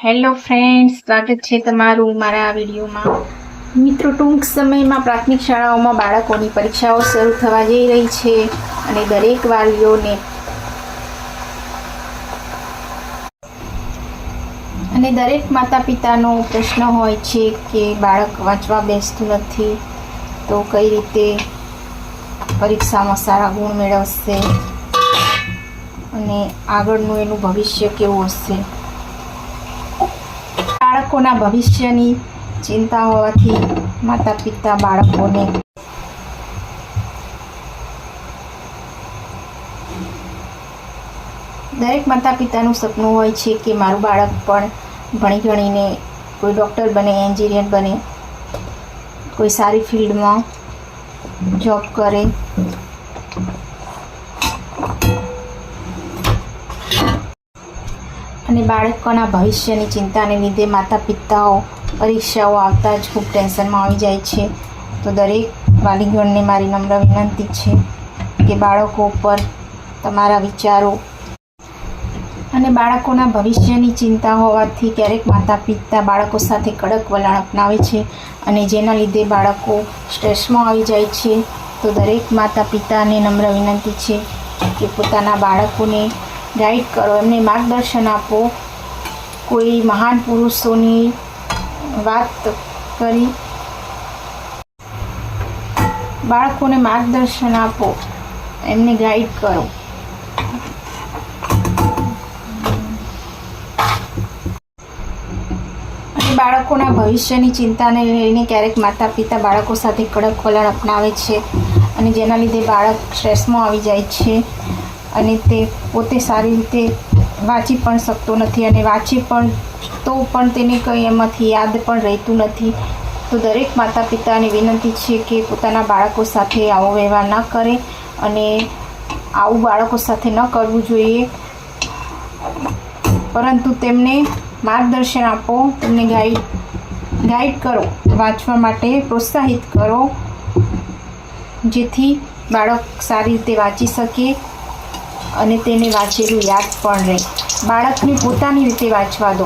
Hello friends, સ્વાગત છે તમારું મારા આ વિડીયોમાં. મિત્રો, ટૂંક સમયમાં પ્રાથમિક શાળાઓમાં બાળકોની પરીક્ષાઓ શરૂ થવા જઈ રહી છે અને દરેક વાલીઓને અને દરેક માતા પિતાનો પ્રશ્ન હોય છે કે બાળક વાંચવા બેસતું નથી તો કઈ રીતે પરીક્ષામાં સારા ગુણ મેળવશે અને આગળનું એનું ભવિષ્ય કેવું હશે. બાળકોના ભવિષ્યની ચિંતા હોવાથી માતા પિતા બાળકોને દરેક માતા પિતાનું સપનું હોય છે કે મારું બાળક પણ ભણી ગણીને કોઈ ડૉક્ટર બને, એન્જિનિયર બને, કોઈ સારી ફિલ્ડમાં જોબ કરે. અને બાળકોના ભવિષ્યની ચિંતાને લીધે માતા પિતાઓ પરીક્ષાઓ આવતા જ ખૂબ ટેન્શનમાં આવી જાય છે. તો દરેક વાલીગણને મારી નમ્ર વિનંતી છે કે બાળકો પર તમારા વિચારો અને બાળકોના ભવિષ્યની ચિંતા હોવાથી ક્યારેક માતા પિતા બાળકો સાથે કડક વલણ અપનાવે છે અને જેના લીધે બાળકો સ્ટ્રેસમાં આવી જાય છે. તો દરેક માતા પિતાને નમ્ર વિનંતી છે કે પોતાના બાળકોને ગાઈડ કરો, એમને માર્ગદર્શન આપો. કોઈ મહાન પુરુષોની વાત કરી બાળકોને માર્ગદર્શન આપો, એમને ગાઈડ કરો. અને બાળકોના ભવિષ્યની ચિંતાને લઈને ક્યારેક માતા પિતા બાળકો સાથે કડક વલણ અપનાવે છે અને જેના લીધે બાળક સ્ટ્રેસમાં આવી જાય છે અને તે પોતે સારી રીતે વાંચી પણ શકતો નથી અને વાંચી પણ તો પણ તેને કંઈ એમાંથી યાદ પણ રહેતું નથી. તો દરેક માતા પિતાને વિનંતી છે કે પોતાના બાળકો સાથે આવો વ્યવહાર ન કરે અને આવું બાળકો સાથે ન કરવું જોઈએ, પરંતુ તેમને માર્ગદર્શન આપો, તેમને ગાઈડ કરો, વાંચવા માટે પ્રોત્સાહિત કરો, જેથી બાળક સારી રીતે વાંચી શકે અને તેને વાંચેલું યાદ પણ રહે. બાળકને પોતાની રીતે વાંચવા દો.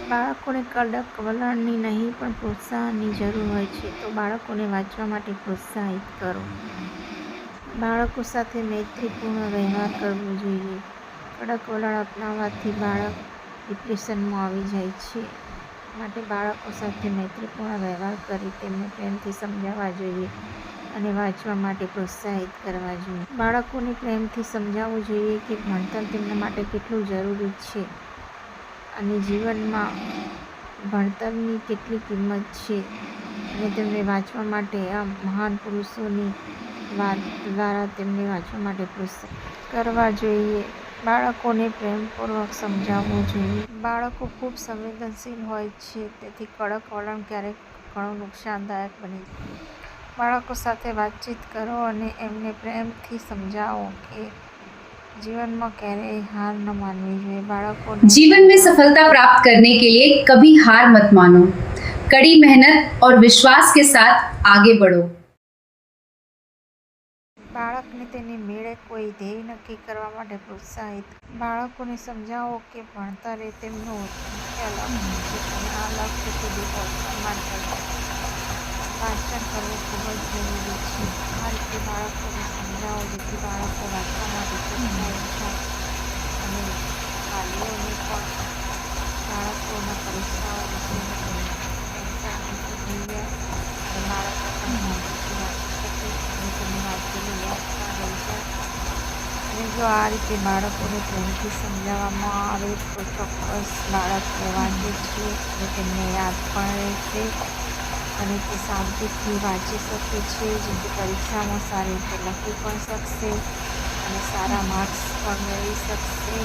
બાળકોને કડક વલણની નહીં પણ પ્રોત્સાહનની જરૂર હોય છે, તો બાળકોને વાંચવા માટે પ્રોત્સાહિત કરો. બાળકો સાથે મૈત્રીપૂર્ણ વ્યવહાર કરવો જોઈએ. કડક વલણ અપનાવવાથી બાળક ડિપ્રેશનમાં આવી જાય છે. માટે બાળકો સાથે મૈત્રીપૂર્ણ વ્યવહાર કરી તેમને પ્રેમથી સમજાવવા જોઈએ અને વાંચવા માટે પ્રોત્સાહિત કરવા જોઈએ. બાળકોને પ્રેમથી સમજાવવું જોઈએ કે ભણતર તેમના માટે કેટલું જરૂરી છે અને જીવનમાં ભણતરની કેટલી કિંમત છે અને તેમને વાંચવા માટે આ મહાન પુરુષોની વાત દ્વારા તેમને વાંચવા માટે પ્રોત્સાહિત કરવા જોઈએ. બાળકોને પ્રેમપૂર્વક સમજાવવું જોઈએ. બાળકો ખૂબ સંવેદનશીલ હોય છે, તેથી કડક વલણ ક્યારેક ઘણું નુકસાનદાયક બને છે. બાળકો સાથે વાતચીત કરો અને એમને પ્રેમથી સમજાવો કે जीवन में क्यारेय हार न मानवी જોઈએ. बाळको जीवन में सफलता प्राप्त करने के लिए कभी हार मत मानो. कड़ी मेहनत और विश्वास के साथ आगे बढ़ो. બાળકને તેને મેળે કોઈ ધ્યેય નક્કી કરવા માટે પ્રોત્સાહિત. બાળકોને સમજાવો કે ભણતર એ તેમનું મુખ્ય લક્ષ્ય છે અને આ લક્ષ્ય સુધી પહોંચવા માટે વાંચન કરવું ખૂબ જ જરૂરી છે. આ રીતે બાળકોને સમજાવો જેથી બાળકો વાંચવા માટે પ્રોત્સાહિત થાય અને વાલીઓને પણ બાળકોના પરીક્ષાઓ વિશેનું ટેન્શન ઓછું થઈ જાય અને બાળકો પણ શાંતિથી વાંચી શકે અને તેને વાંચેલું યાદ પણ રહી જાય. અને જો આ રીતે બાળકોને પ્રેમથી સમજાવવામાં આવે તો ચોક્કસ બાળકો વાંચે છે અને તેમને યાદ પણ રહેશે અને તે શાંતિથી વાંચી શકે છે, જેથી પરીક્ષામાં સારી રીતે લખી પણ શકશે અને સારા માર્ક્સ પણ મેળવી શકશે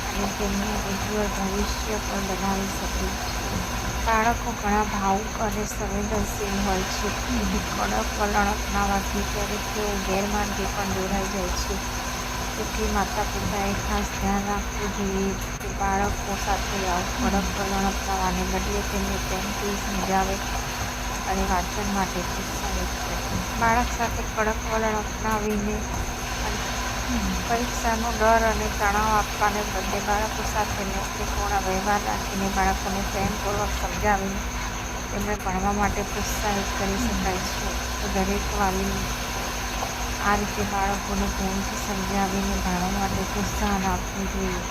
અને તેમનું ઉજ્જવળ ભવિષ્ય પણ બનાવી શકે છે. બાળકો ઘણા ભાવુક અને સંવેદનશીલ હોય છે, તેથી કડક વલણ અપનાવવાથી ક્યારેક તેઓ ગેરમાર્ગે પણ દોરાઈ જાય છે. તેથી માતા પિતાએ ખાસ ધ્યાન રાખવું જોઈએ કે બાળકો સાથે આવું કડક વલણ અપનાવવાને બદલે તેમને પ્રેમથી સમજાવે અને વાંચન માટે પ્રોત્સાહિત કરે. બાળક સાથે કડક વલણ અપનાવીને પરીક્ષાનો ડર અને તણાવ આપવાને બદલે બાળકો સાથે મૈત્રીપૂર્ણ વ્યવહાર રાખીને બાળકોને પ્રેમપૂર્વક સમજાવીને તેમને ભણવા માટે પ્રોત્સાહિત કરી શકાય છે. તો દરેક વાલી આ રીતે બાળકોને પ્રેમથી સમજાવીને ભણવા માટે પ્રોત્સાહન આપવું જોઈએ.